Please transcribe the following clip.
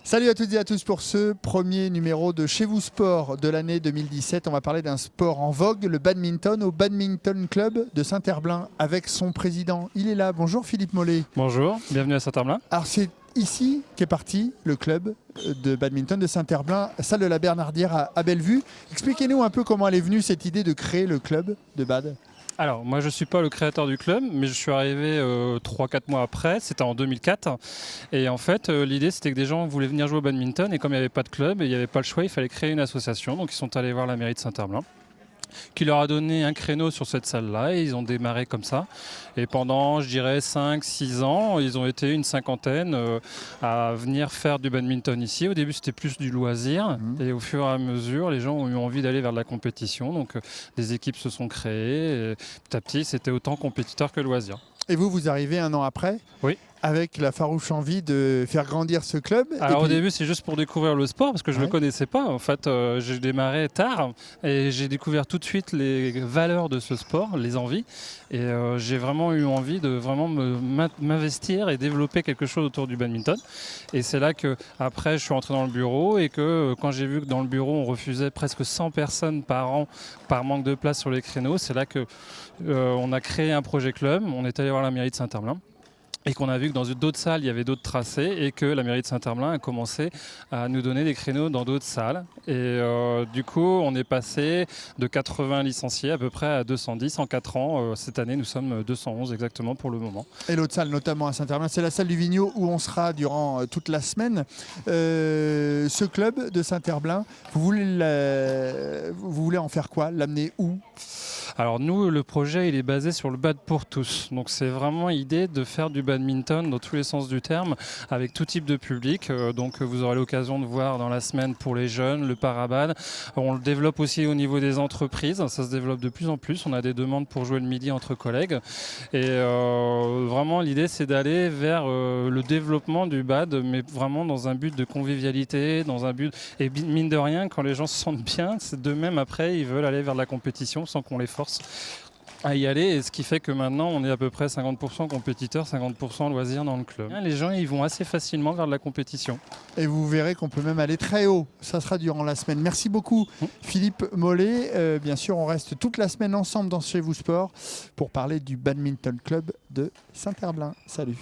Salut à toutes et à tous pour ce premier numéro de Chez vous Sport de l'année 2017. On va parler d'un sport en vogue, le badminton, au Badminton Club de Saint-Herblain avec son président. Il est là. Bonjour Philippe Mollet. Bonjour, bienvenue à Saint-Herblain. Alors c'est ici qu'est parti le club de badminton de Saint-Herblain, salle de la Bernardière à Bellevue. Expliquez-nous un peu comment elle est venue cette idée de créer le club de bad. Alors, moi je ne suis pas le créateur du club, mais je suis arrivé 3-4 mois après, c'était en 2004. Et en fait, l'idée c'était que des gens voulaient venir jouer au badminton, et comme il n'y avait pas de club, et il n'y avait pas le choix, il fallait créer une association. Donc ils sont allés voir la mairie de Saint-Herblain, qui leur a donné un créneau sur cette salle-là, et ils ont démarré comme ça. Et pendant, je dirais, 5-6 ans, ils ont été une cinquantaine à venir faire du badminton ici. Au début, c'était plus du loisir, et au fur et à mesure, les gens ont eu envie d'aller vers de la compétition. Donc, des équipes se sont créées, et petit à petit, c'était autant compétiteur que loisir. Et vous arrivez un an après ? Oui. Avec la farouche envie de faire grandir ce club. Alors au début c'est juste pour découvrir le sport parce que je ne le connaissais pas. En fait j'ai démarré tard et j'ai découvert tout de suite les valeurs de ce sport, les envies. Et j'ai vraiment eu envie de vraiment m'investir et développer quelque chose autour du badminton. Et c'est là que après je suis rentré dans le bureau et que quand j'ai vu que dans le bureau on refusait presque 100 personnes par an par manque de place sur les créneaux, c'est là que on a créé un projet club. On est allé voir la mairie de Saint-Herblain. Et qu'on a vu que dans d'autres salles, il y avait d'autres tracés et que la mairie de Saint-Herblain a commencé à nous donner des créneaux dans d'autres salles. Et du coup, on est passé de 80 licenciés à peu près à 210 en 4 ans. Cette année, nous sommes 211 exactement pour le moment. Et l'autre salle, notamment à Saint-Herblain, c'est la salle du Vigneault où on sera durant toute la semaine. Ce club de Saint-Herblain, vous voulez en faire quoi? L'amener où? Alors nous, le projet, il est basé sur le bad pour tous. Donc c'est vraiment l'idée de faire du badminton dans tous les sens du terme, avec tout type de public. Donc vous aurez l'occasion de voir dans la semaine pour les jeunes, le parabad. On le développe aussi au niveau des entreprises. Ça se développe de plus en plus. On a des demandes pour jouer le midi entre collègues. Et vraiment, l'idée, c'est d'aller vers le développement du bad, mais vraiment dans un but de convivialité, dans un but... Et mine de rien, quand les gens se sentent bien, c'est d'eux-mêmes après, ils veulent aller vers la compétition sans qu'on les force à y aller, et ce qui fait que maintenant on est à peu près 50% compétiteurs, 50% loisirs dans le club. Les gens ils vont assez facilement vers de la compétition. Et vous verrez qu'on peut même aller très haut, ça sera durant la semaine. Merci beaucoup Philippe Mollet. Bien sûr on reste toute la semaine ensemble dans Chez vous Sport pour parler du Badminton Club de Saint-Herblain. Salut.